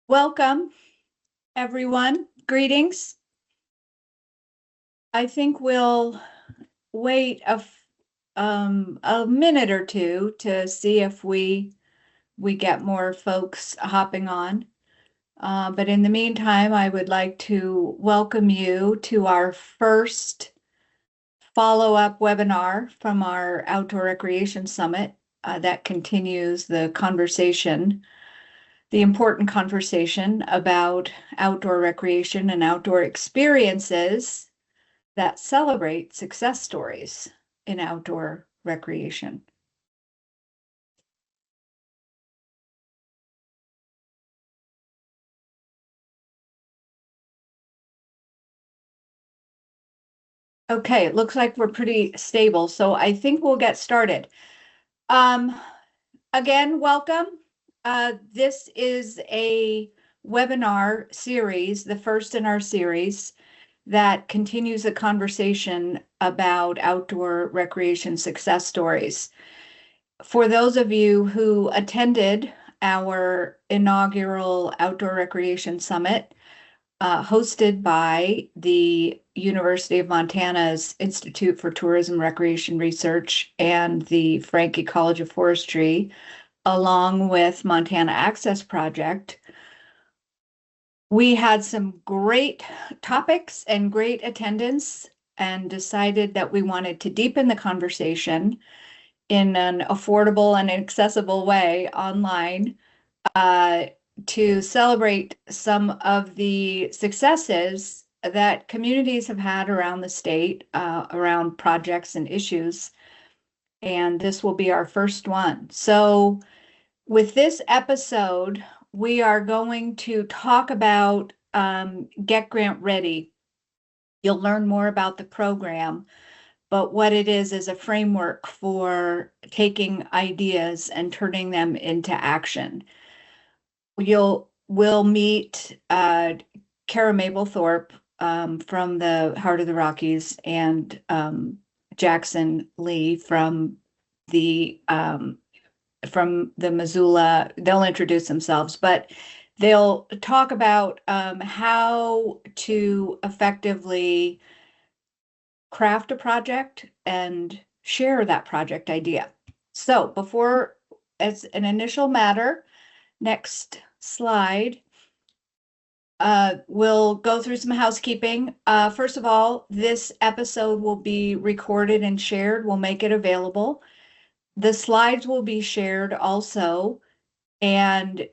Welcome, everyone. Greetings. I think we'll wait a minute or two to see if we get more folks hopping on. But in the meantime, I would like to welcome you to our first follow-up webinar from our Outdoor Recreation Summit that continues the conversation, the important conversation about outdoor recreation and outdoor experiences that celebrate success stories in outdoor recreation. Okay, it looks like we're pretty stable, so I think we'll get started. Again, welcome. This is a webinar series, the first in our series, that continues a conversation about outdoor recreation success stories. For those of you who attended our inaugural Outdoor Recreation Summit, hosted by the University of Montana's Institute for Tourism Recreation Research and the Franke College of Forestry, along with Montana Access Project, we had some great topics and great attendance and decided that we wanted to deepen the conversation in an affordable and accessible way online to celebrate some of the successes that communities have had around the state around projects and issues. And this will be our first one. So with this episode, we are going to talk about Get Grant Ready. You'll learn more about the program, but what it is a framework for taking ideas and turning them into action. We'll meet Kara Maplethorpe from the Heart of the Rockies and Jackson Lee from the Missoula. They'll introduce themselves, but they'll talk about how to effectively craft a project and share that project idea. So before, as an initial matter, next slide, we'll go through some housekeeping. First of all, this episode will be recorded and shared. We'll make it available. The slides will be shared also, and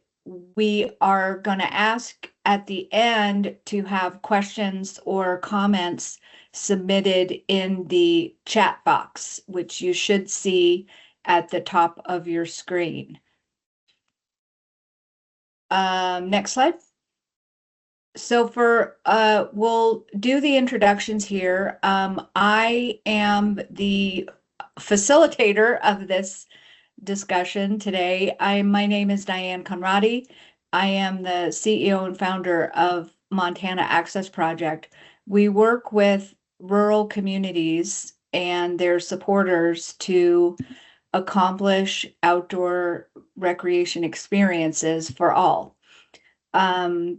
we are going to ask at the end to have questions or comments submitted in the chat box, which you should see at the top of your screen. Next slide. So we'll do the introductions here. I am the facilitator of this discussion today. My name is Diane Conradi. I am the CEO and founder of Montana Access Project. We work with rural communities and their supporters to accomplish outdoor recreation experiences for all.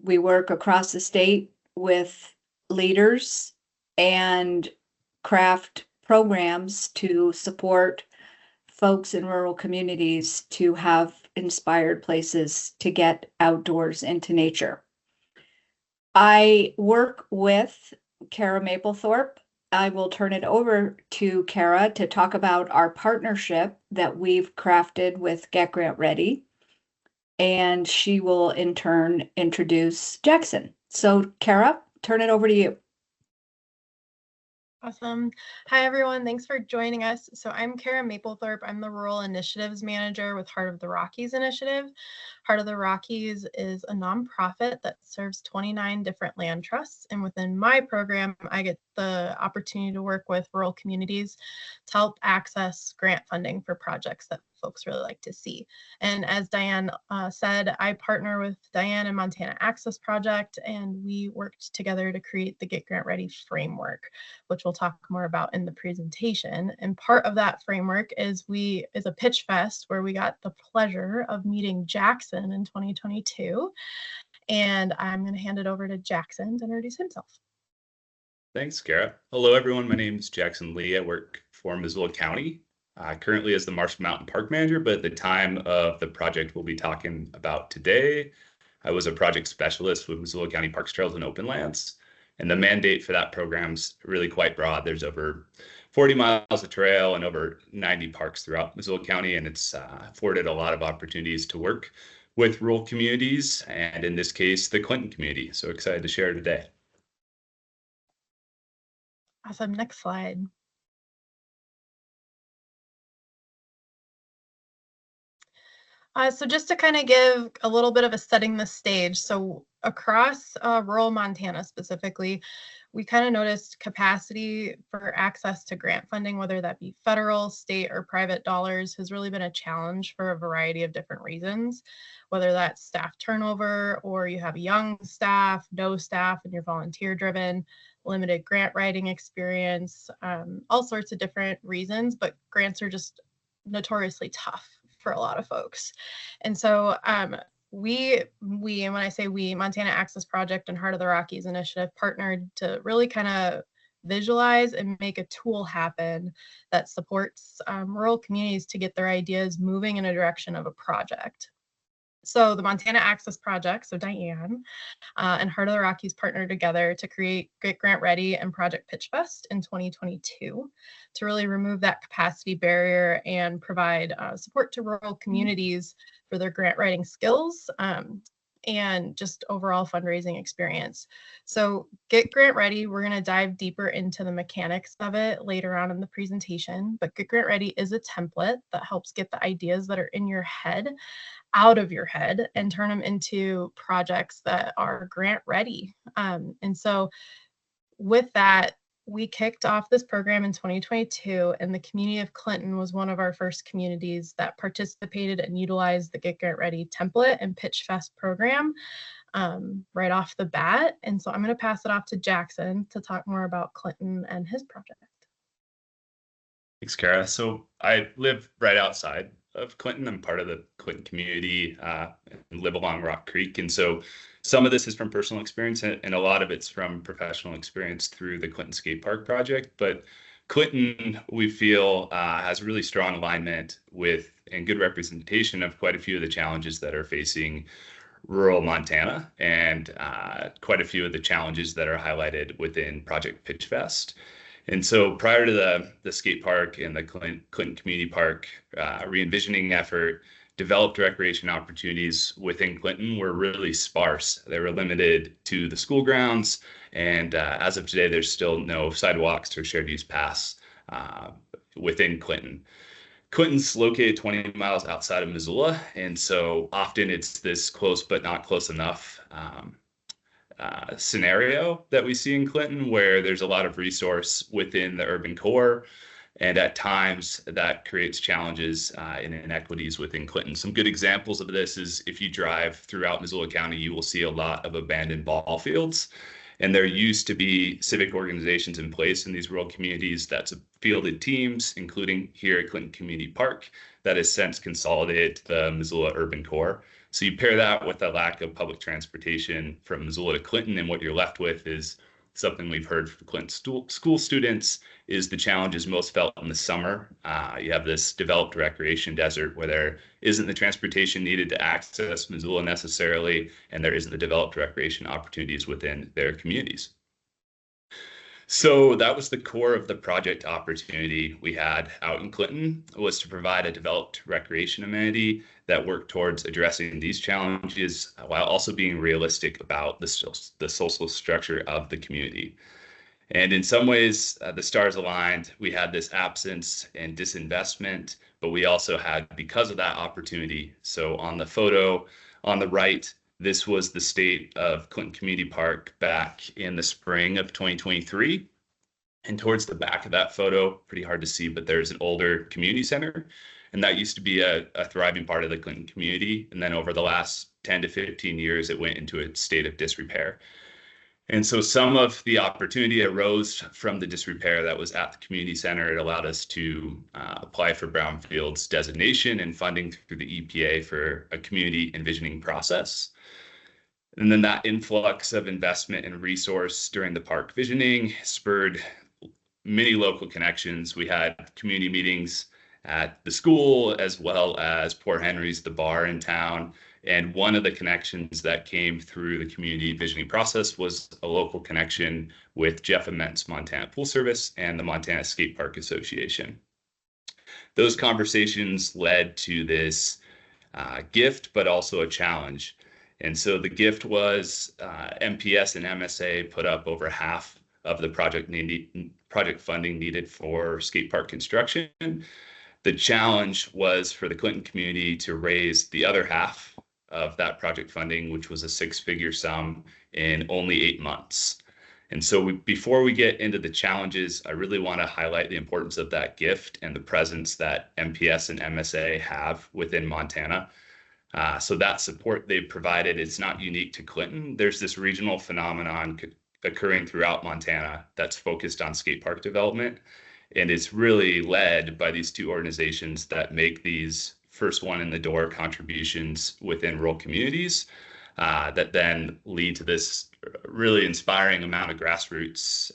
We work across the state with leaders and craft programs to support folks in rural communities to have inspired places to get outdoors into nature. I work with Kara Maplethorpe. I will turn it over to Kara to talk about our partnership that we've crafted with Get Grant Ready, and she will in turn introduce Jackson. So Kara, turn it over to you. Awesome. Hi, everyone. Thanks for joining us. So I'm Kara Maplethorpe. I'm the Rural Initiatives Manager with Heart of the Rockies Initiative. Heart of the Rockies is a nonprofit that serves 29 different land trusts. And within my program, I get the opportunity to work with rural communities to help access grant funding for projects that folks really like to see. And as Diane said, I partner with Diane and Montana Access Project, and we worked together to create the Get Grant Ready framework, which we'll talk more about in the presentation. And part of that framework is a pitch fest where we got the pleasure of meeting Jackson in 2022. And I'm going to hand it over to Jackson to introduce himself. Thanks, Kara. Hello, everyone. My name is Jackson Lee. I work for Missoula County, currently as the Marshall Mountain Park Manager, but at the time of the project we'll be talking about today, I was a project specialist with Missoula County Parks, Trails, and Open Lands. And the mandate for that program's really quite broad. There's over 40 miles of trail and over 90 parks throughout Missoula County, and it's afforded a lot of opportunities to work with rural communities, and in this case, the Clinton community. So excited to share today. Awesome. Next slide. So just to kind of give a little bit of a setting the stage. So across rural Montana specifically, we kind of noticed capacity for access to grant funding, whether that be federal, state, or private dollars, has really been a challenge for a variety of different reasons, whether that's staff turnover or you have young staff, no staff, and you're volunteer driven, limited grant writing experience, all sorts of different reasons, but grants are just notoriously tough for a lot of folks. And so we, and when I say we, Montana Access Project and Heart of the Rockies Initiative partnered to really kind of visualize and make a tool happen that supports rural communities to get their ideas moving in a direction of a project. So the Montana Access Project, so Diane, and Heart of the Rockies partnered together to create Get Grant Ready and Project Pitch Fest in 2022 to really remove that capacity barrier and provide support to rural communities for their grant writing skills and just overall fundraising experience. So Get Grant Ready, we're going to dive deeper into the mechanics of it later on in the presentation, but Get Grant Ready is a template that helps get the ideas that are in your head out of your head and turn them into projects that are grant ready. And so with that, we kicked off this program in 2022, and the community of Clinton was one of our first communities that participated and utilized the Get Grant Ready template and Pitch Fest program right off the bat. And so I'm going to pass it off to Jackson to talk more about Clinton and his project. Thanks, Kara. So I live right outside of Clinton. I'm part of the Clinton community and live along Rock Creek. And so some of this is from personal experience and a lot of it's from professional experience through the Clinton Skate Park project. But Clinton, we feel, has really strong alignment with and good representation of quite a few of the challenges that are facing rural Montana and quite a few of the challenges that are highlighted within Project Pitch Fest. And so prior to the skate park and the Clinton Community Park re-envisioning effort, developed recreation opportunities within Clinton were really sparse. They were limited to the school grounds. And as of today, there's still no sidewalks or shared use paths within Clinton. Clinton's located 20 miles outside of Missoula. And so often it's this close but not close enough scenario that we see in Clinton, where there's a lot of resource within the urban core, and at times that creates challenges and inequities within Clinton. Some good examples of this is if you drive throughout Missoula County, you will see a lot of abandoned ball fields, and there used to be civic organizations in place in these rural communities that fielded teams, including here at Clinton Community Park, that has since consolidated the Missoula urban core. So you pair that with a lack of public transportation from Missoula to Clinton, and what you're left with is something we've heard from Clinton school students is the challenges most felt in the summer. You have this developed recreation desert where there isn't the transportation needed to access Missoula necessarily, and there isn't the developed recreation opportunities within their communities. So that was the core of the project opportunity we had out in Clinton, was to provide a developed recreation amenity that worked towards addressing these challenges while also being realistic about the social structure of the community. And in some ways, the stars aligned. We had this absence and disinvestment, but we also had, because of that, opportunity. So on the photo on the right, this was the state of Clinton Community Park back in the spring of 2023. And towards the back of that photo, pretty hard to see, but there's an older community center. And that used to be a thriving part of the Clinton community. And then over the last 10 to 15 years, it went into a state of disrepair. And so some of the opportunity arose from the disrepair that was at the community center. It allowed us to apply for brownfields designation and funding through the EPA for a community envisioning process. And then that influx of investment and resource during the park visioning spurred many local connections. We had community meetings at the school, as well as Port Henry's, the bar in town. And one of the connections that came through the community visioning process was a local connection with Jeff Ament's Montana Pool Service and the Montana Skate Park Association. Those conversations led to this gift, but also a challenge. And so the gift was MPS and MSA put up over half of the project funding needed for skate park construction. The challenge was for the Clinton community to raise the other half of that project funding, which was a six-figure sum, in only 8 months. And so before we get into the challenges, I really want to highlight the importance of that gift and the presence that MPS and MSA have within Montana. So that support they've provided is not unique to Clinton. There's this regional phenomenon occurring throughout Montana that's focused on skate park development. And it's really led by these two organizations that make these first one in the door contributions within rural communities that then lead to this really inspiring amount of grassroots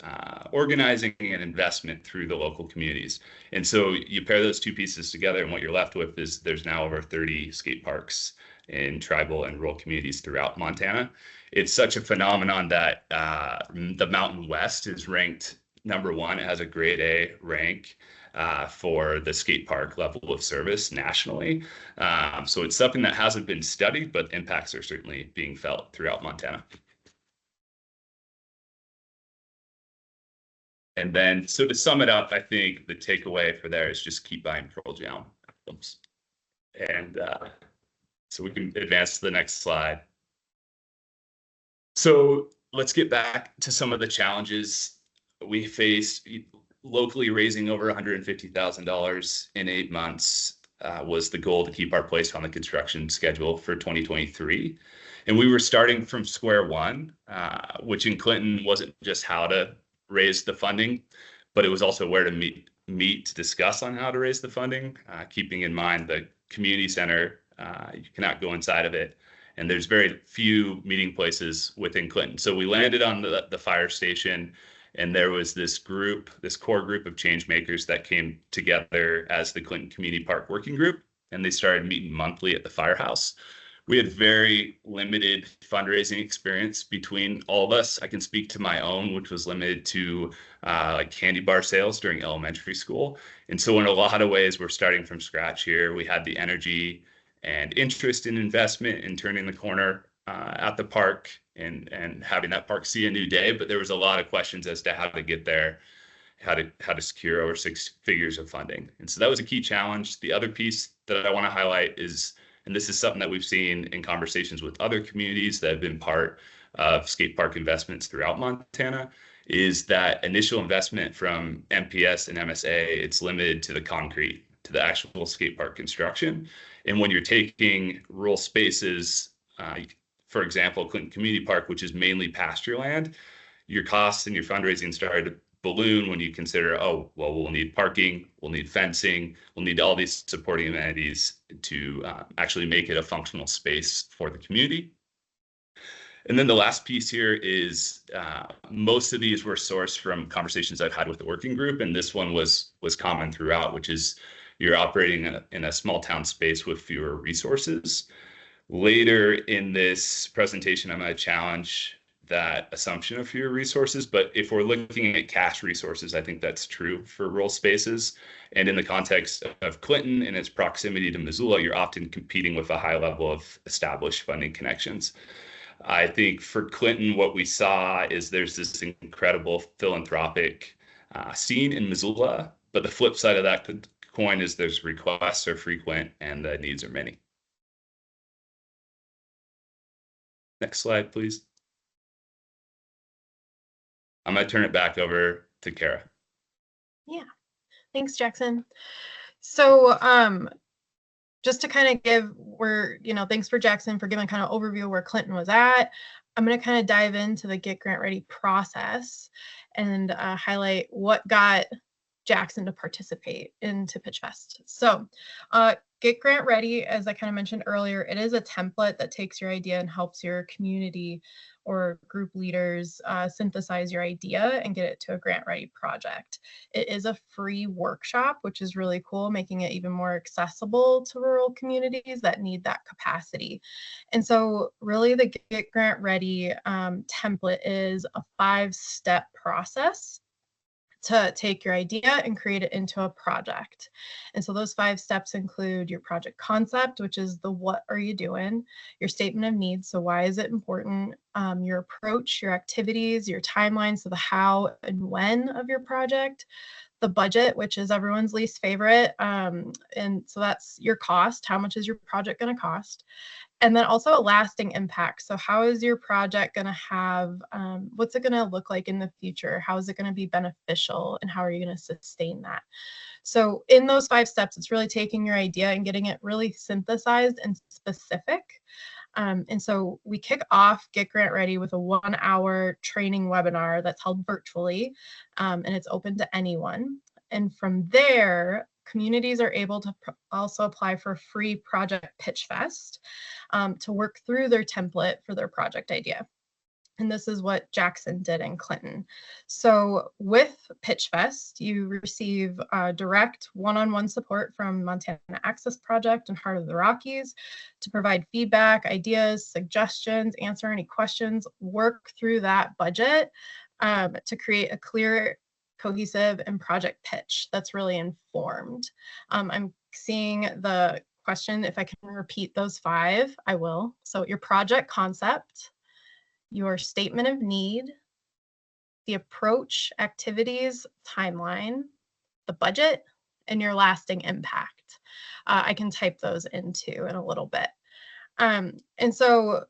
organizing and investment through the local communities. And so you pair those two pieces together, and what you're left with is there's now over 30 skate parks in tribal and rural communities throughout Montana. It's such a phenomenon that the Mountain West is ranked #1. It has a grade A rank for the skate park level of service nationally. So it's something that hasn't been studied, but impacts are certainly being felt throughout Montana. And then, so to sum it up, I think the takeaway for there is just keep buying Pearl Jam albums. And so we can advance to the next slide. So let's get back to some of the challenges we faced. Locally, raising over $150,000 in 8 months was the goal, to keep our place on the construction schedule for 2023. And we were starting from square one, which in Clinton wasn't just how to raise the funding, but it was also where to meet to discuss on how to raise the funding, keeping in mind the community center, you cannot go inside of it. And there's very few meeting places within Clinton. So we landed on the fire station, and there was this core group of change makers that came together as the Clinton Community Park Working Group, and they started meeting monthly at the firehouse. We had very limited fundraising experience between all of us. I can speak to my own, which was limited to like candy bar sales during elementary school. And so in a lot of ways, we're starting from scratch here. We had the energy and interest in investment and turning the corner at the park and having that park see a new day. But there was a lot of questions as to how to get there, how to secure over 6 figures of funding. And so that was a key challenge. The other piece that I want to highlight is, and this is something that we've seen in conversations with other communities that have been part of skate park investments throughout Montana, is that initial investment from MPS and MSA, it's limited to the concrete, to the actual skate park construction. And when you're taking rural spaces, for example, Clinton Community Park, which is mainly pasture land, your costs and your fundraising started to balloon when you consider, oh, well, we'll need parking, we'll need fencing, we'll need all these supporting amenities to actually make it a functional space for the community. And then the last piece here is most of these were sourced from conversations I've had with the working group, and this one was common throughout, which is you're operating in a small town space with fewer resources. Later in this presentation, I'm going to challenge that assumption of fewer resources, but if we're looking at cash resources, I think that's true for rural spaces. And in the context of Clinton and its proximity to Missoula, you're often competing with a high level of established funding connections. I think for Clinton, what we saw is there's this incredible philanthropic scene in Missoula, but the flip side of that coin is there's requests are frequent and the needs are many. Next slide, please. I'm going to turn it back over to Kara. Yeah, thanks, Jackson. So just to kind of give thanks for Jackson for giving kind of overview of where Clinton was at. I'm going to kind of dive into the Get Grant Ready process and highlight what got Jackson to participate into Pitch Fest. So Get Grant Ready, as I kind of mentioned earlier, it is a template that takes your idea and helps your community or group leaders synthesize your idea and get it to a grant ready project. It is a free workshop, which is really cool, making it even more accessible to rural communities that need that capacity. And so really the Get Grant Ready template is a 5-step process to take your idea and create it into a project. And so those 5 steps include your project concept, which is the what are you doing, your statement of needs, so why is it important, your approach, your activities, your timeline, so the how and when of your project, the budget, which is everyone's least favorite, and so that's your cost, how much is your project going to cost, and then also a lasting impact. So how is your project going to have, what's it going to look like in the future? How is it going to be beneficial? And how are you going to sustain that? So in those 5 steps, it's really taking your idea and getting it really synthesized and specific. And so we kick off Get Grant Ready with a 1-hour training webinar that's held virtually, and it's open to anyone. And from there, communities are able to also apply for a free project pitch fest to work through their template for their project idea. And this is what Jackson did in Clinton. So with Pitch Fest, you receive direct one-on-one support from Montana Access Project and Heart of the Rockies to provide feedback, ideas, suggestions, answer any questions, work through that budget to create a clear, cohesive, and project pitch that's really informed. I'm seeing the question, if I can repeat those 5, I will. So your project concept, your statement of need, the approach, activities, timeline, the budget, and your lasting impact. I can type those into in a little bit. And so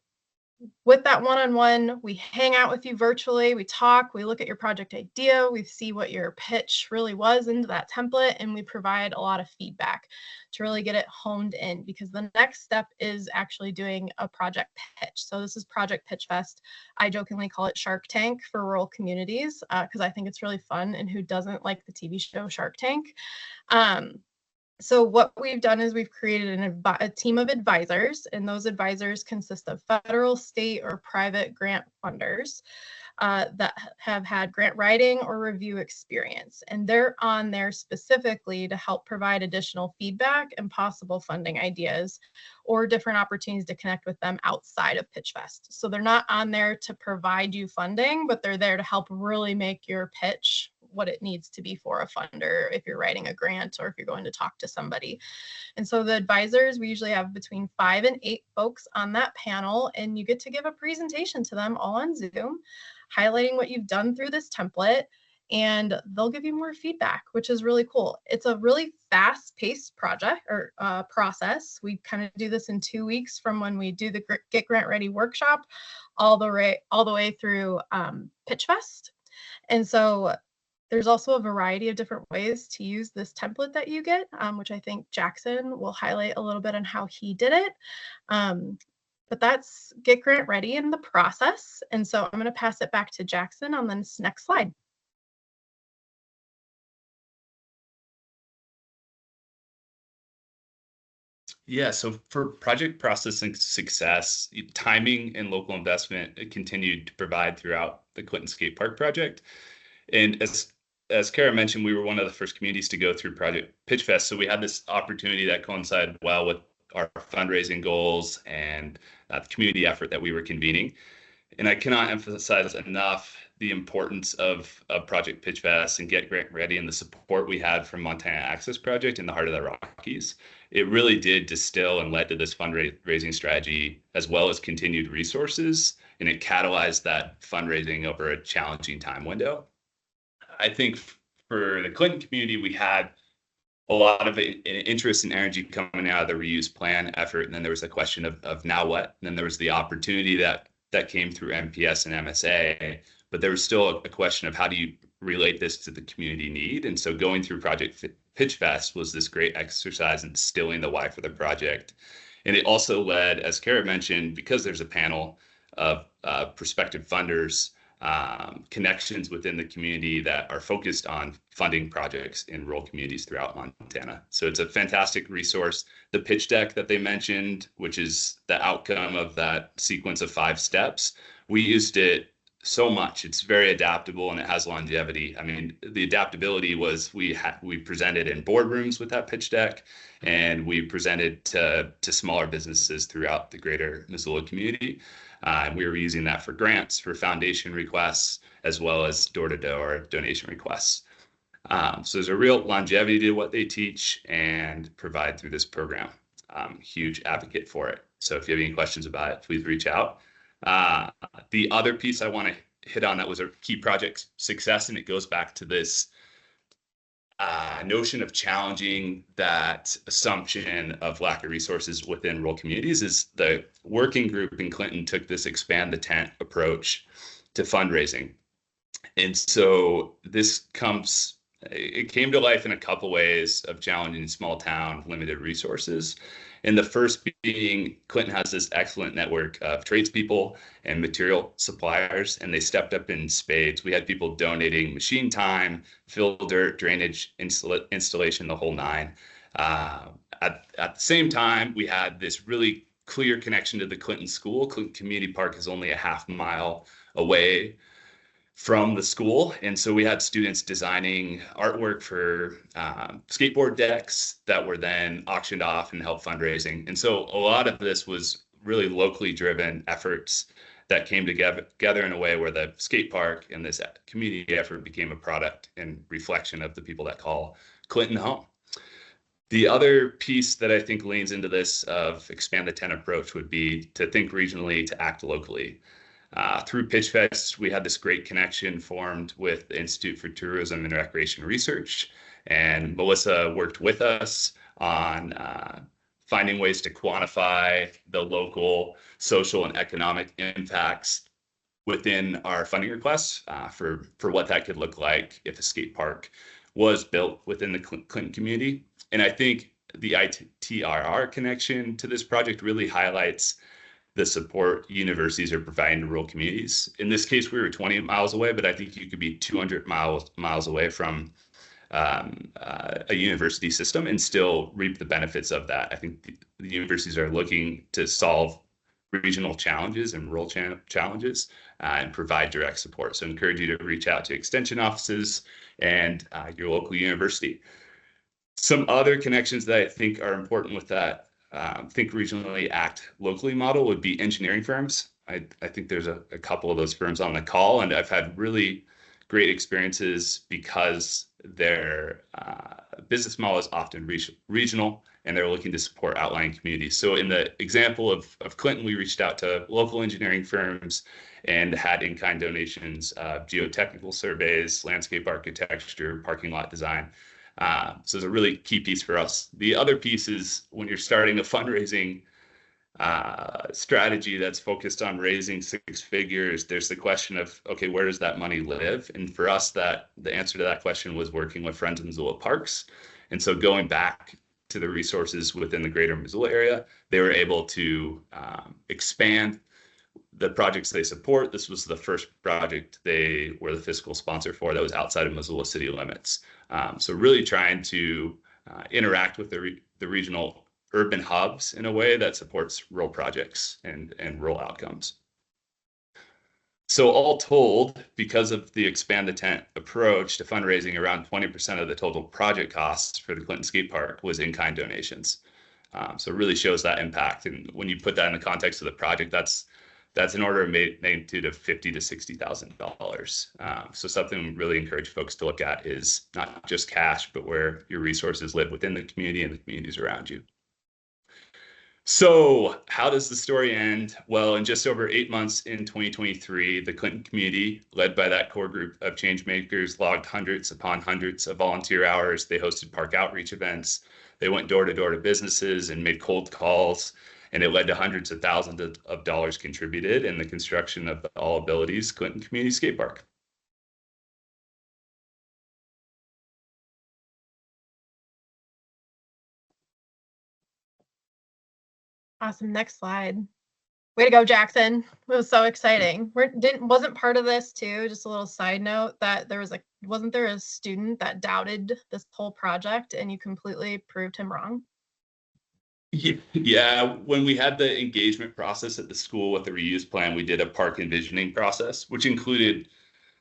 with that one-on-one, we hang out with you virtually, we talk, we look at your project idea, we see what your pitch really was into that template, and we provide a lot of feedback to really get it honed in, because the next step is actually doing a project pitch. So this is Project Pitch Fest. I jokingly call it Shark Tank for rural communities because I think it's really fun, and who doesn't like the TV show Shark Tank? So what we've done is we've created a team of advisors, and those advisors consist of federal, state, or private grant funders that have had grant writing or review experience. And they're on there specifically to help provide additional feedback and possible funding ideas or different opportunities to connect with them outside of Pitch Fest. So they're not on there to provide you funding, but they're there to help really make your pitch what it needs to be for a funder if you're writing a grant or if you're going to talk to somebody. And so the advisors, we usually have between 5 and 8 folks on that panel, and you get to give a presentation to them all on Zoom, highlighting what you've done through this template, and they'll give you more feedback, which is really cool. It's a really fast-paced project or process. We kind of do this in 2 weeks from when we do the Get Grant Ready workshop all the way through Pitch Fest. And so there's also a variety of different ways to use this template that you get, which I think Jackson will highlight a little bit on how he did it. But that's Get Grant Ready in the process. And so I'm going to pass it back to Jackson on this next slide. Yeah, so for project processing success, timing and local investment continued to provide throughout the Clinton Skate Park project. And as Kara mentioned, we were one of the first communities to go through Project Pitch Fest. So we had this opportunity that coincided well with our fundraising goals and the community effort that we were convening. And I cannot emphasize enough the importance of Project Pitch Fest and Get Grant Ready and the support we had from Montana Access Project in the Heart of the Rockies. It really did distill and led to this fundraising strategy, as well as continued resources, and it catalyzed that fundraising over a challenging time window. I think for the Clinton community, we had a lot of interest and energy coming out of the reuse plan effort. And then there was a question of now what? And then there was the opportunity that came through MPS and MSA, but there was still a question of how do you relate this to the community need? And so going through Project Pitch Fest was this great exercise in distilling the why for the project. And it also led, as Kara mentioned, because there's a panel of prospective funders, connections within the community that are focused on funding projects in rural communities throughout Montana. So it's a fantastic resource. The pitch deck that they mentioned, which is the outcome of that sequence of 5 steps, we used it so much. It's very adaptable and it has longevity. I mean, the adaptability was we presented in boardrooms with that pitch deck, and we presented to smaller businesses throughout the greater Missoula community. And we were using that for grants, for foundation requests, as well as door-to-door donation requests. So there's a real longevity to what they teach and provide through this program. Huge advocate for it. So if you have any questions about it, please reach out. The other piece I want to hit on that was a key project success, and it goes back to this notion of challenging that assumption of lack of resources within rural communities. Is the working group in Clinton took this expand the tent approach to fundraising. And so it came to life in a couple ways of challenging small town, limited resources. And the first being, Clinton has this excellent network of tradespeople and material suppliers, and they stepped up in spades. We had people donating machine time, fill dirt, drainage, installation, the whole 9. At the same time, we had this really clear connection to the Clinton School. Clinton Community Park is only a half-mile away from the school. And so we had students designing artwork for skateboard decks that were then auctioned off and helped fundraising. And so a lot of this was really locally driven efforts that came together in a way where the skate park and this community effort became a product and reflection of the people that call Clinton home. The other piece that I think leans into this of expand the tent approach would be to think regionally, to act locally. Through Pitch Fest, we had this great connection formed with the Institute for Tourism and Recreation Research, and Melissa worked with us on finding ways to quantify the local social and economic impacts within our funding requests for what that could look like if a skate park was built within the Clinton community. And I think the ITRR connection to this project really highlights the support universities are providing to rural communities. In this case, we were 20 miles away, but I think you could be 200 miles away from a university system and still reap the benefits of that. I think the universities are looking to solve regional challenges and rural challenges and provide direct support. So I encourage you to reach out to extension offices and your local university. Some other connections that I think are important with that think regionally, act locally model would be engineering firms. I think there's a couple of those firms on the call, and I've had really great experiences because their business model is often regional, and they're looking to support outlying communities. So in the example of Clinton, we reached out to local engineering firms and had in-kind donations, geotechnical surveys, landscape architecture, parking lot design. So it's a really key piece for us. The other piece is when you're starting a fundraising strategy that's focused on raising 6 figures, there's the question of, okay, where does that money live? And for us, the answer to that question was working with Friends of Missoula Parks. And so going back to the resources within the greater Missoula area, they were able to expand the projects they support. This was the first project they were the fiscal sponsor for that was outside of Missoula city limits. So really trying to interact with the regional urban hubs in a way that supports rural projects and rural outcomes. So all told, because of the expand the tent approach to fundraising, around 20% of the total project costs for the Clinton Skate Park was in-kind donations. So it really shows that impact. And when you put that in the context of the project, that's an order of magnitude of $50,000 to $60,000. So something we really encourage folks to look at is not just cash, but where your resources live within the community and the communities around you. So how does the story end? Well, in just over 8 months in 2023, the Clinton community, led by that core group of change makers, logged hundreds upon hundreds of volunteer hours. They hosted park outreach events. They went door to door to businesses and made cold calls. And it led to hundreds of thousands of dollars contributed in the construction of the All Abilities Clinton Community Skate Park. Awesome. Next slide. Way to go, Jackson. It was so exciting. Wasn't part of this too, just a little side note, that wasn't there a student that doubted this whole project and you completely proved him wrong? Yeah, when we had the engagement process at the school with the reuse plan, we did a park envisioning process, which included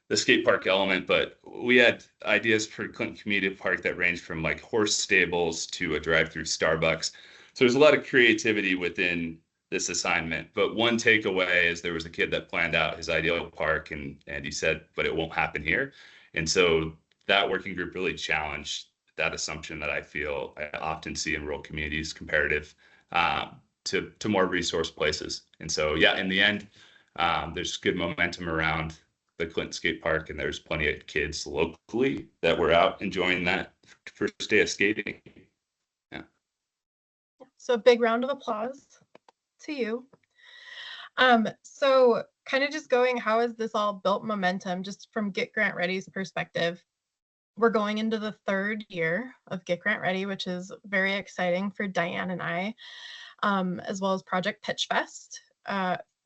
the skate park element, but we had ideas for Clinton Community Park that ranged from like horse stables to a drive-through Starbucks. So there's a lot of creativity within this assignment. But one takeaway is there was a kid that planned out his ideal park and he said, but it won't happen here. And so that working group really challenged that assumption that I feel I often see in rural communities comparative to more resource places. And so, yeah, in the end, there's good momentum around the Clinton Skate Park, and there's plenty of kids locally that were out enjoying that first day of skating. Yeah. So big round of applause to you. So kind of just going, how has this all built momentum just from Get Grant Ready's perspective? We're going into the 3rd year of Get Grant Ready, which is very exciting for Diane and I, as well as Project Pitch Fest.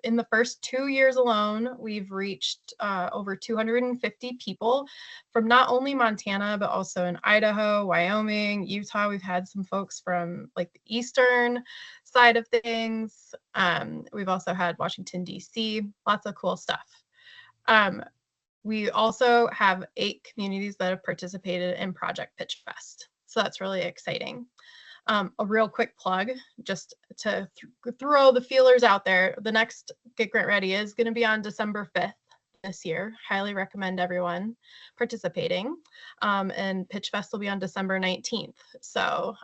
In the first 2 years alone, we've reached over 250 people from not only Montana, but also in Idaho, Wyoming, Utah. We've had some folks from like the eastern side of things. We've also had Washington, D.C., lots of cool stuff. We also have 8 communities that have participated in Project Pitch Fest. So that's really exciting. A real quick plug, just to throw the feelers out there. The next Get Grant Ready is going to be on December 5th this year. Highly recommend everyone participating. And Pitch Fest will be on December 19th. So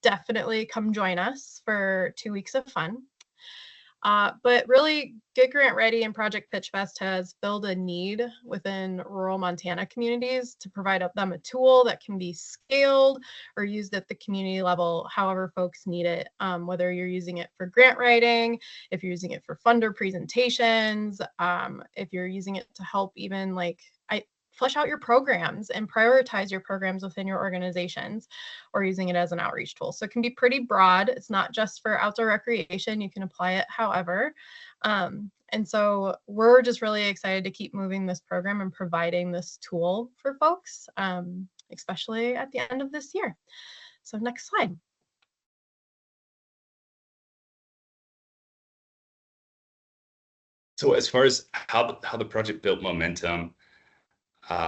definitely come join us for 2 weeks of fun. But really, Get Grant Ready and Project Pitch Fest has filled a need within rural Montana communities to provide them a tool that can be scaled or used at the community level, however folks need it, whether you're using it for grant writing, if you're using it for funder presentations, if you're using it to help even flesh out your programs and prioritize your programs within your organizations, or using it as an outreach tool. So it can be pretty broad. It's not just for outdoor recreation. You can apply it however. And so we're just really excited to keep moving this program and providing this tool for folks, especially at the end of this year. So next slide. So as far as how the project built momentum,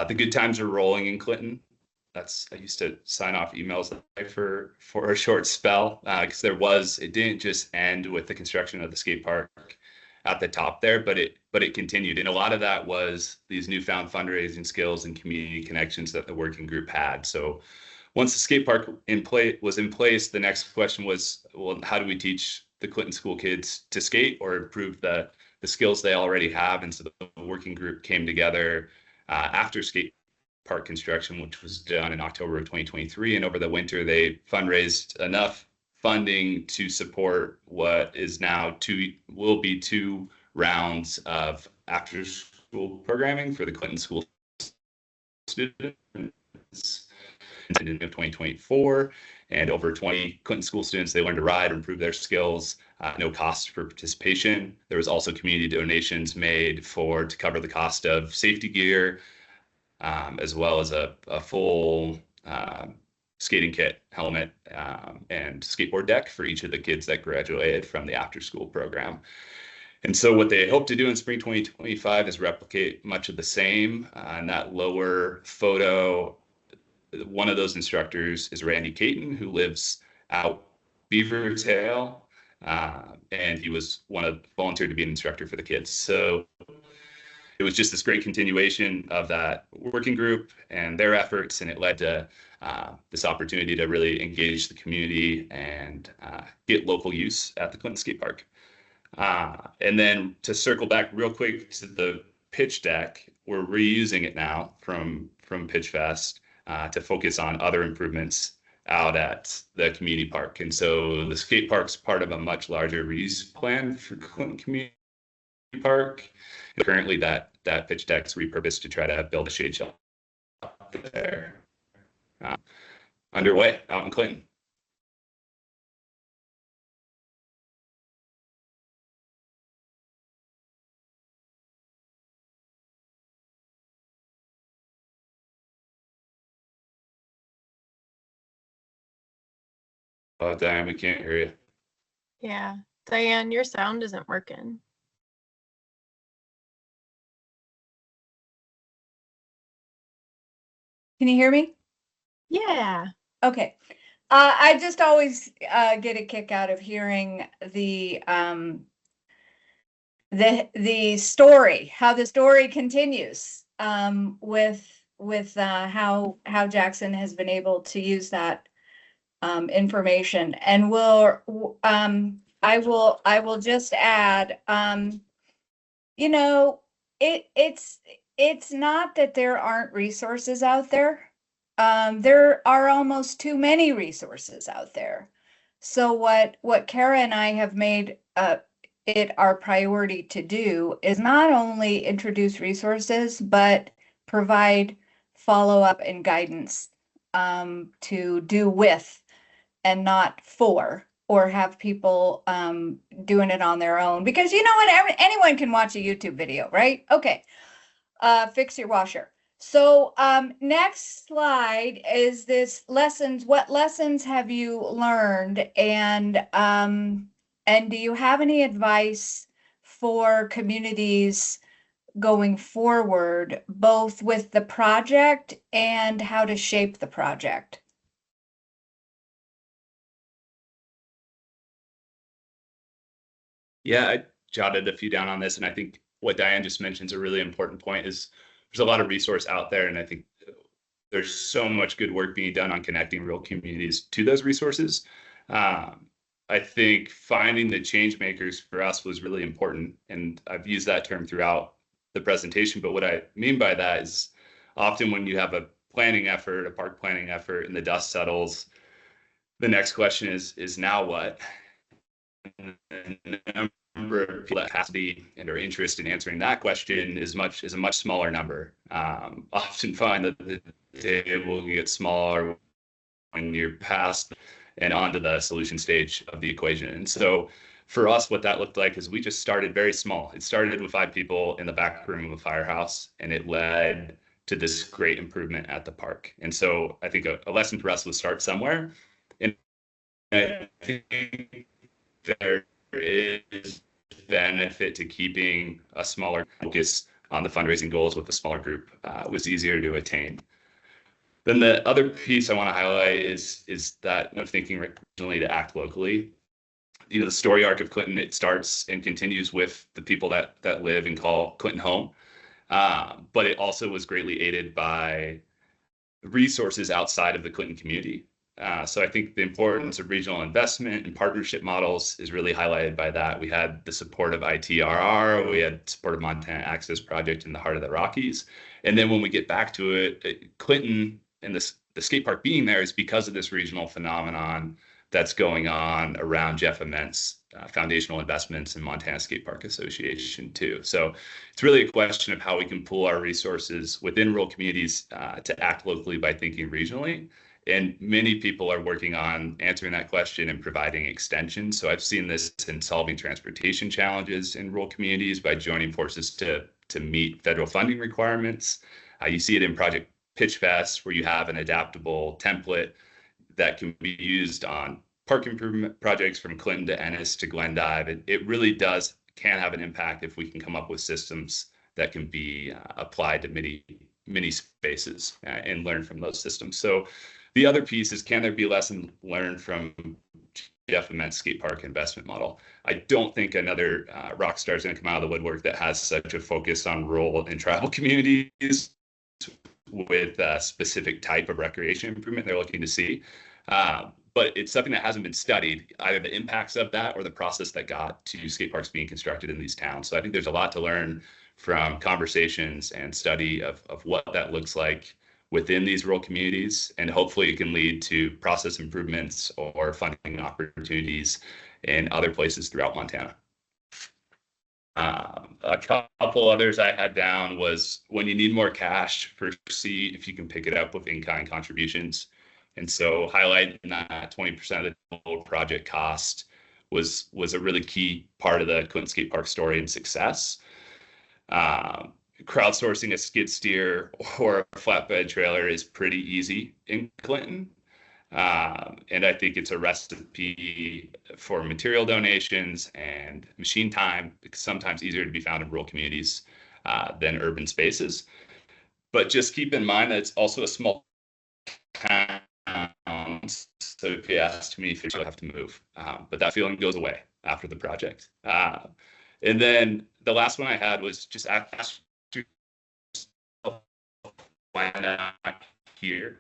the good times are rolling in Clinton. I used to sign off emails for a short spell because it didn't just end with the construction of the skate park at the top there, but it continued. And a lot of that was these newfound fundraising skills and community connections that the working group had. So once the skate park was in place, the next question was, well, how do we teach the Clinton school kids to skate or improve the skills they already have? And so the working group came together after skate park construction, which was done in October of 2023. And over the winter, they fundraised enough funding to support what will be 2 rounds of after school programming for the Clinton school students in 2024. And over 20 Clinton school students, they learned to ride or improve their skills, no cost for participation. There was also community donations made to cover the cost of safety gear, as well as a full skating kit, helmet, and skateboard deck for each of the kids that graduated from the after school program. And so what they hope to do in spring 2025 is replicate much of the same. In that lower photo, one of those instructors is Randy Caton, who lives out Beaver Tail, and he volunteered to be an instructor for the kids. So it was just this great continuation of that working group and their efforts, and it led to this opportunity to really engage the community and get local use at the Clinton Skate Park. And then to circle back real quick to the pitch deck, we're reusing it now from Pitch Fest to focus on other improvements out at the community park. And so the skate park's part of a much larger reuse plan for Clinton Community Park. And currently that pitch deck's repurposed to try to build a shade shelter there. Underway out in Clinton. Oh, Diane, we can't hear you. Yeah. Diane, your sound isn't working. Can you hear me? Yeah. Okay. I just always get a kick out of hearing the story, how the story continues with how Jackson has been able to use that information. And I will just add, you know, it's not that there aren't resources out there. There are almost too many resources out there. So what Kara and I have made it our priority to do is not only introduce resources, but provide follow-up and guidance to do with and not for, or have people doing it on their own. Because you know what, anyone can watch a YouTube video, right? Okay, fix your washer. So next slide is this lessons. What lessons have you learned, and do you have any advice for communities going forward, both with the project and how to shape the project? Yeah, I jotted a few down on this, and I think what Diane just mentioned is a really important point. Is there's a lot of resource out there, and I think there's so much good work being done on connecting real communities to those resources. I think finding the change makers for us was really important, and I've used that term throughout the presentation. But what I mean by that is often when you have a planning effort, a park planning effort, and the dust settles, the next question is now what? And the number of people that capacity and are interested in answering that question is a much smaller number. Often find that the table gets smaller when you're past and onto the solution stage of the equation. And so for us, what that looked like is we just started very small. It started with 5 people in the back room of a firehouse, and it led to this great improvement at the park. And so I think a lesson for us was start somewhere. And I think there is benefit to keeping a smaller focus on the fundraising goals with a smaller group. Was easier to attain. Then the other piece I want to highlight is that thinking regionally to act locally. The story arc of Clinton, it starts and continues with the people that live and call Clinton home. But it also was greatly aided by resources outside of the Clinton community. So I think the importance of regional investment and partnership models is really highlighted by that. We had the support of ITRR, we had support of Montana Access Project in the heart of the Rockies. And then when we get back to it, Clinton and the skate park being there is because of this regional phenomenon that's going on around Jeff Ament's foundational investments in Montana Skate Park Association too. So it's really a question of how we can pool our resources within rural communities to act locally by thinking regionally. And many people are working on answering that question and providing extensions. So I've seen this in solving transportation challenges in rural communities by joining forces to meet federal funding requirements. You see it in Project Pitch Fest, where you have an adaptable template that can be used on park improvement projects from Clinton to Ennis to Glendive. It really can have an impact if we can come up with systems that can be applied to many spaces and learn from those systems. So the other piece is, can there be lessons learned from Jeff Ament's skate park investment model? I don't think another rock star is going to come out of the woodwork that has such a focus on rural and tribal communities with a specific type of recreation improvement they're looking to see. But it's something that hasn't been studied, either the impacts of that or the process that got to skate parks being constructed in these towns. So I think there's a lot to learn from conversations and study of what that looks like within these rural communities, and hopefully it can lead to process improvements or funding opportunities in other places throughout Montana. A couple others I had down was, when you need more cash, see if you can pick it up with in-kind contributions. And so highlighting that 20% of the total project cost was a really key part of the Clinton Skate Park story and success. Crowdsourcing a skid steer or a flatbed trailer is pretty easy in Clinton. And I think it's a recipe for material donations and machine time. It's sometimes easier to be found in rural communities than urban spaces. But just keep in mind that it's also a small town. So if you ask me, you'll have to move. But that feeling goes away after the project. And then the last one I had was just ask yourself, why not here?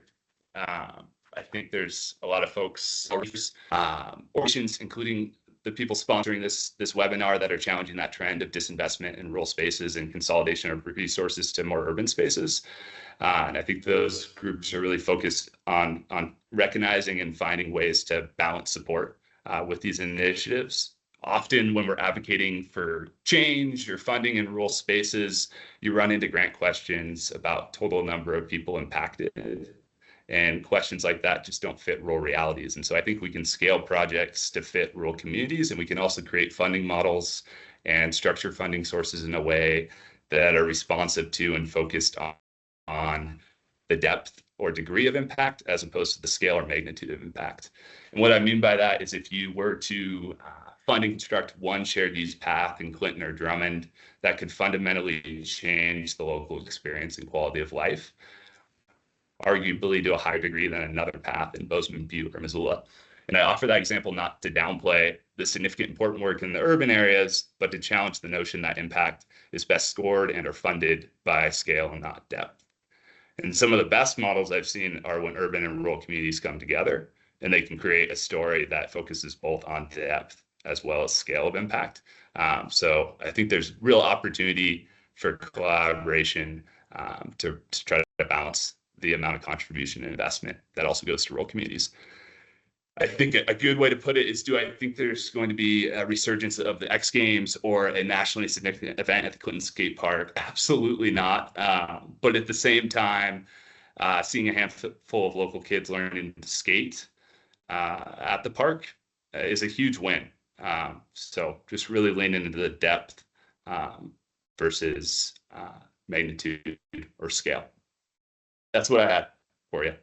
I think there's a lot of folks, organizations, including the people sponsoring this webinar, that are challenging that trend of disinvestment in rural spaces and consolidation of resources to more urban spaces. And I think those groups are really focused on recognizing and finding ways to balance support with these initiatives. Often when we're advocating for change or funding in rural spaces, you run into grant questions about total number of people impacted. And questions like that just don't fit rural realities. And so I think we can scale projects to fit rural communities, and we can also create funding models and structure funding sources in a way that are responsive to and focused on the depth or degree of impact as opposed to the scale or magnitude of impact. And what I mean by that is if you were to fund and construct one shared use path in Clinton or Drummond, that could fundamentally change the local experience and quality of life, arguably to a higher degree than another path in Bozeman, Butte, or Missoula. And I offer that example not to downplay the significant important work in the urban areas, but to challenge the notion that impact is best scored and are funded by scale and not depth. And some of the best models I've seen are when urban and rural communities come together and they can create a story that focuses both on depth as well as scale of impact. So I think there's real opportunity for collaboration to try to balance the amount of contribution and investment that also goes to rural communities. I think a good way to put it is, do I think there's going to be a resurgence of the X Games or a nationally significant event at the Clinton Skate Park? Absolutely not. But at the same time, seeing a handful of local kids learning to skate at the park is a huge win. So just really leaning into the depth versus magnitude or scale. That's what I had for you.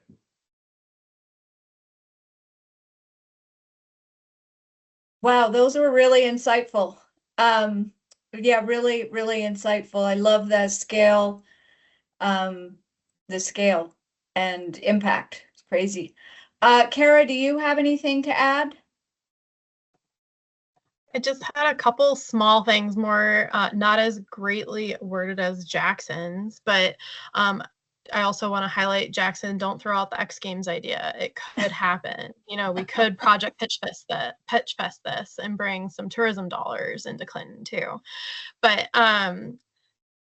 Wow, those were really insightful. Yeah, really, really insightful. I love the scale and impact. It's crazy. Kara, do you have anything to add? I just had a couple small things, more not as greatly worded as Jackson's, but I also want to highlight, Jackson, don't throw out the X Games idea. It could happen. You know, we could project pitch fest this and bring some tourism dollars into Clinton too. But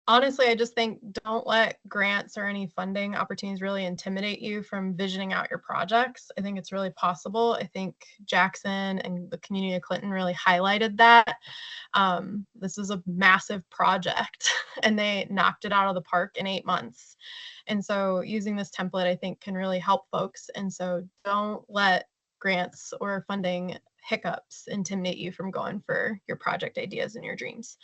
honestly, I just think don't let grants or any funding opportunities really intimidate you from visioning out your projects. I think it's really possible. I think Jackson and the community of Clinton really highlighted that. This is a massive project and they knocked it out of the park in 8 months. And so using this template, I think, can really help folks. And so don't let grants or funding hiccups intimidate you from going for your project ideas and your dreams.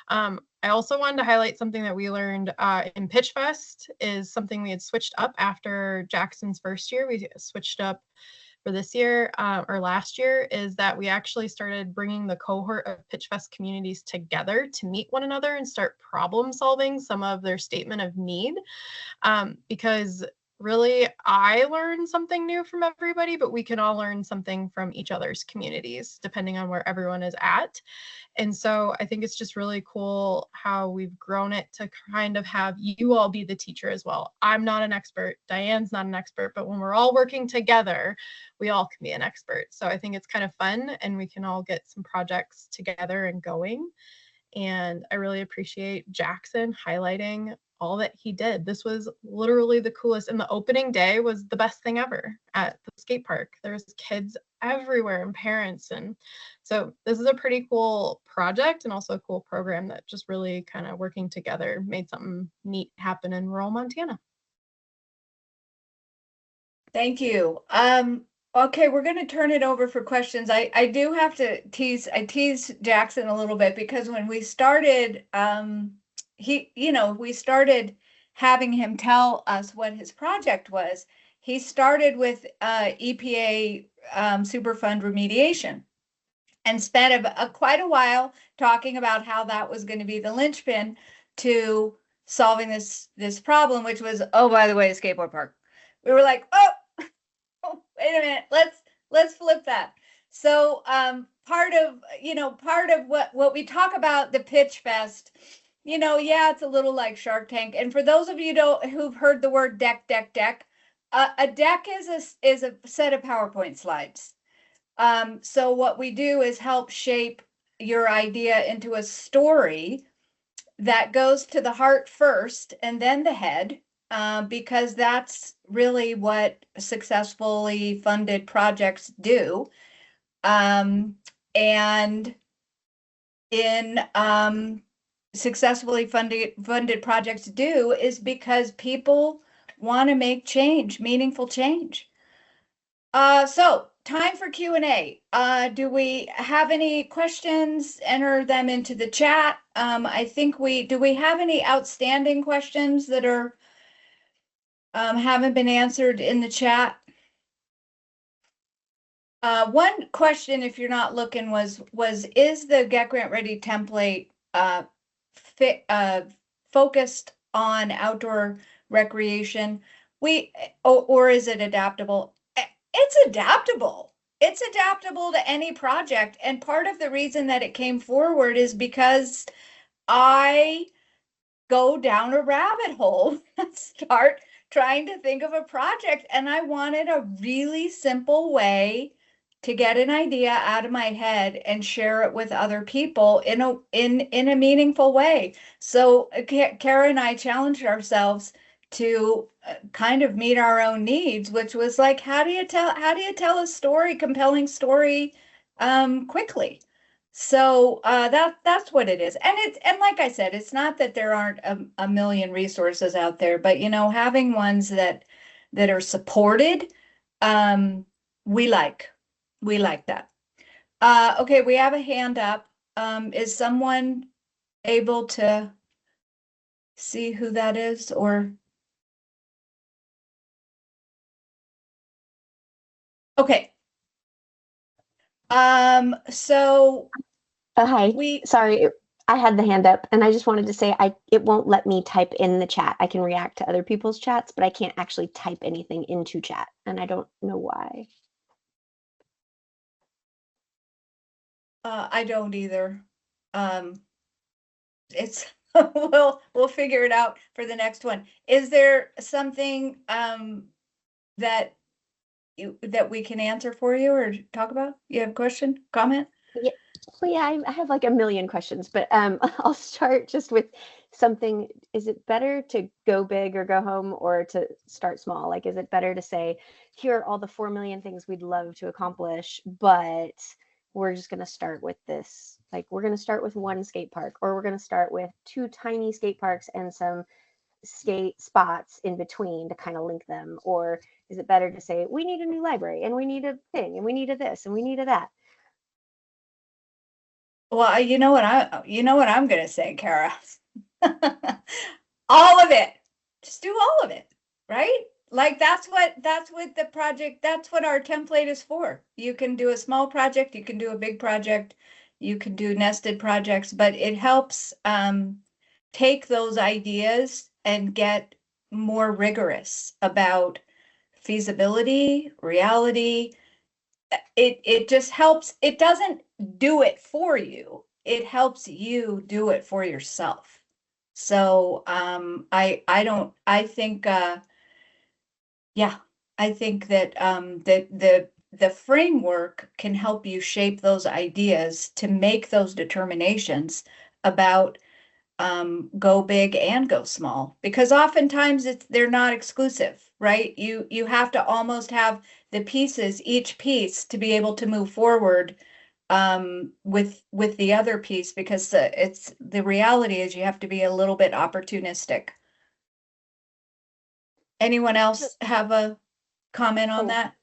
I also wanted to highlight something that we learned in Pitch Fest, is something we had switched up after Jackson's first year. We switched up for this year or last year, is that we actually started bringing the cohort of Pitch Fest communities together to meet one another and start problem solving some of their statement of need. Because really, I learned something new from everybody, but we can all learn something from each other's communities, depending on where everyone is at. And so I think it's just really cool how we've grown it to kind of have you all be the teacher as well. I'm not an expert, Diane's not an expert, but when we're all working together, we all can be an expert. So I think it's kind of fun and we can all get some projects together and going. And I really appreciate Jackson highlighting all that he did. This was literally the coolest. And the opening day was the best thing ever at the skate park. There's kids everywhere and parents. And so this is a pretty cool project and also a cool program that just really kind of working together made something neat happen in rural Montana. Thank you. Okay, we're going to turn it over for questions. I do have to tease Jackson a little bit, because when we started, we started having him tell us what his project was. he started with EPA Superfund remediation and spent quite a while talking about how that was going to be the linchpin to solving this problem, which was, oh, by the way, a skateboard park. We were like, oh, wait a minute, let's flip that. So part of what we talk about the pitch fest, yeah, it's a little like Shark Tank. And for those of you who've heard the word deck, a deck is a set of PowerPoint slides. So what we do is help shape your idea into a story that goes to the heart first and then the head, because that's really what successfully funded projects do. And in successfully funded projects do is because people want to make change, meaningful change. So time for Q&A. Do we have any questions? Enter them into the chat. I think do we have any outstanding questions that are haven't been answered in the chat? One question, if you're not looking, was is the Get Grant Ready template focused on outdoor recreation? Or is it adaptable? It's adaptable. It's adaptable to any project. And part of the reason that it came forward is because I go down a rabbit hole and start trying to think of a project. And I wanted a really simple way to get an idea out of my head and share it with other people in a meaningful way. So Kara and I challenged ourselves to kind of meet our own needs, which was like, how do you tell a story, compelling story, quickly? So that's what it is. And like I said, it's not that there aren't a million resources out there, but having ones that are supported, we like that. Okay, we have a hand up. Is someone able to see who that is, or? Okay. So hi. Sorry, I had the hand up, and I just wanted to say it won't let me type in the chat. I can react to other people's chats, but I can't actually type anything into chat, and I don't know why. I don't either. It's we'll figure it out for the next one. Is there something that we can answer for you or talk about? You have a question, comment? Yeah, well, yeah, I have like a million questions, but I'll start just with something. Is it better to go big or go home, or to start small? Like, is it better to say, here are all the 4 million things we'd love to accomplish, but we're just going to start with this. Like, we're going to start with one skate park, or we're going to start with 2 tiny skate parks and some skate spots in between to kind of link them? Or is it better to say, we need a new library, and we need a thing, and we need a this, and we need a that? Well, you know what I'm going to say, Kara. All of it. Just do all of it, right? Like that's what the project, that's what our template is for. You can do a small project, you can do a big project, you can do nested projects, but it helps take those ideas and get more rigorous about feasibility, reality. It just helps. It doesn't do it for you. It helps you do it for yourself. So I think I think that the framework can help you shape those ideas to make those determinations about go big and go small, because oftentimes they're not exclusive, right? You have to almost have the pieces, each piece, to be able to move forward with the other piece, because the reality is you have to be a little bit opportunistic. Anyone else have a comment on that?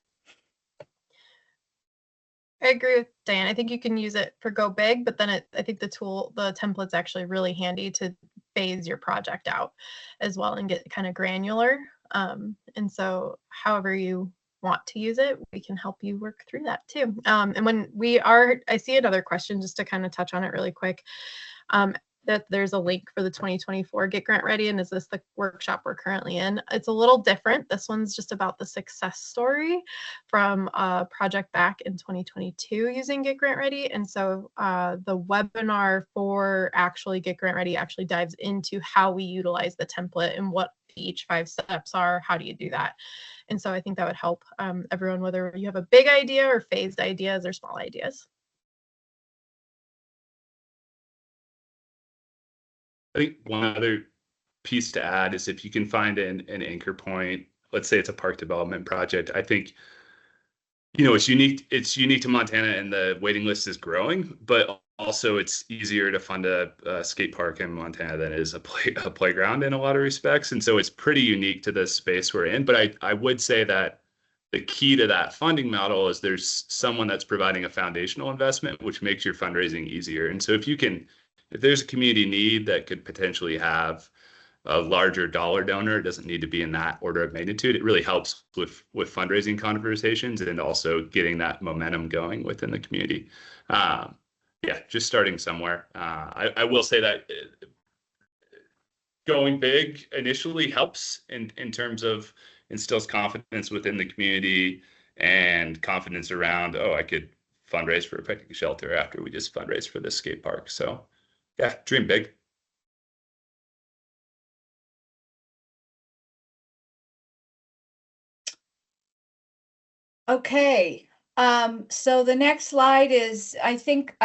I agree with Diane. I think you can use it for go big, but then I think the template's actually really handy to phase your project out as well and get kind of granular. And so however you want to use it, we can help you work through that too. And when I see another question just to kind of touch on it really quick, that there's a link for the 2024 Get Grant Ready, and is this the workshop we're currently in? It's a little different. This one's just about the success story from a project back in 2022 using Get Grant Ready. And so the webinar for actually Get Grant Ready actually dives into how we utilize the template and what each 5 steps are. How do you do that? And so I think that would help everyone, whether you have a big idea or phased ideas or small ideas. I think one other piece to add is if you can find an anchor point, let's say it's a park development project. I think, it's unique to Montana, and the waiting list is growing, but also it's easier to fund a skate park in Montana than it is a playground in a lot of respects. And so it's pretty unique to the space we're in. But I would say that the key to that funding model is there's someone that's providing a foundational investment, which makes your fundraising easier. And so if there's a community need that could potentially have a larger dollar donor, it doesn't need to be in that order of magnitude. It really helps with fundraising conversations and also getting that momentum going within the community. Just starting somewhere. I will say that going big initially helps in terms of instills confidence within the community and confidence around, I could fundraise for a picnic shelter after we just fundraised for this skate park. So dream big. Okay. So the next slide is, I think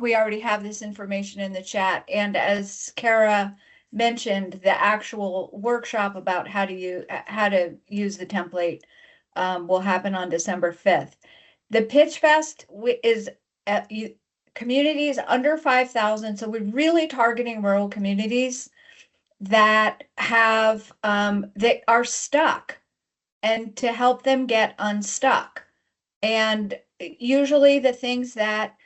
we already have this information in the chat. And as Kara mentioned, the actual workshop about how to use the template will happen on December 5th. The Pitch Fest is at communities under 5,000. So we're really targeting rural communities that have that are stuck, and to help them get unstuck. And usually the things that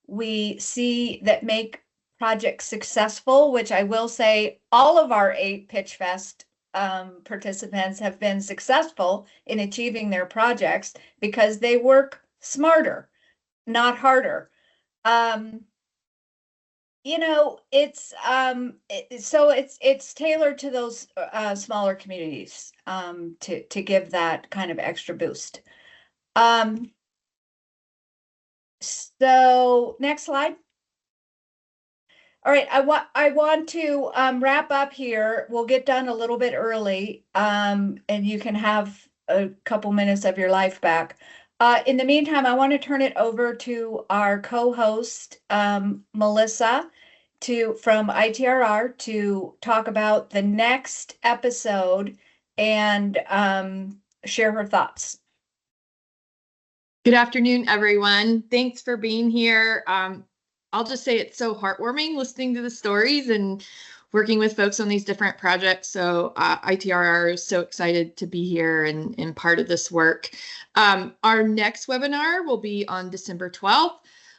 we see that make projects successful, which I will say all of our 8 Pitch Fest participants have been successful in achieving their projects because they work smarter, not harder. It's tailored to those smaller communities to give that kind of extra boost. So next slide. All right, I want to wrap up here. We'll get done a little bit early, and you can have a couple minutes of your life back. In the meantime, I want to turn it over to our co-host, Melissa, from ITRR, to talk about the next episode and share her thoughts. Good afternoon, everyone. Thanks for being here. I'll just say it's so heartwarming listening to the stories and working with folks on these different projects. So ITRR is so excited to be here and part of this work. Our next webinar will be on December 12th,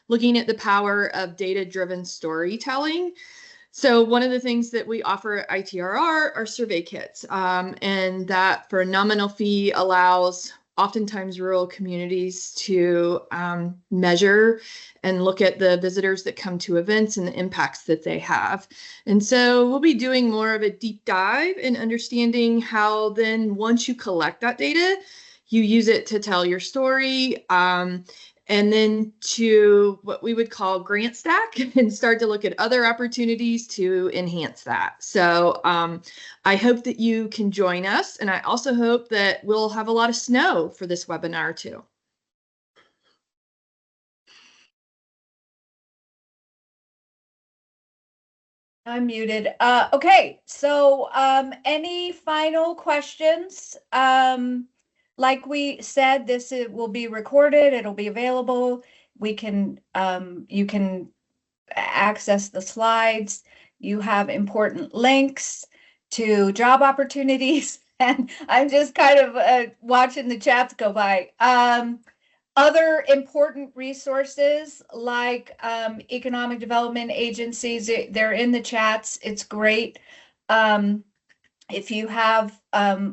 looking at the power of data-driven storytelling. So one of the things that we offer at ITRR are survey kits, and that for a nominal fee allows oftentimes rural communities to measure and look at the visitors that come to events and the impacts that they have. And so we'll be doing more of a deep dive in understanding how then once you collect that data, you use it to tell your story, and then to what we would call grant stack and start to look at other opportunities to enhance that. So I hope that you can join us. And I also hope that we'll have a lot of snow for this webinar too. I'm muted. Okay, so any final questions? Like we said, this will be recorded. It'll be available. You can access the slides. You have important links to job opportunities. And I'm just kind of watching the chats go by. Other important resources like economic development agencies, they're in the chats. It's great. If you have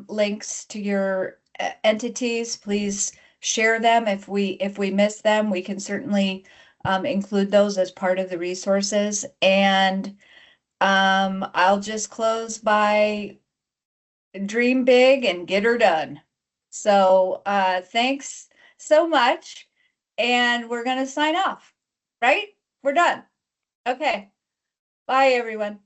links to your entities, please share them. If we miss them, we can certainly include those as part of the resources. And I'll just close by dream big and get her done. So thanks so much. And we're going to sign off, right? We're done. Okay. Bye, everyone.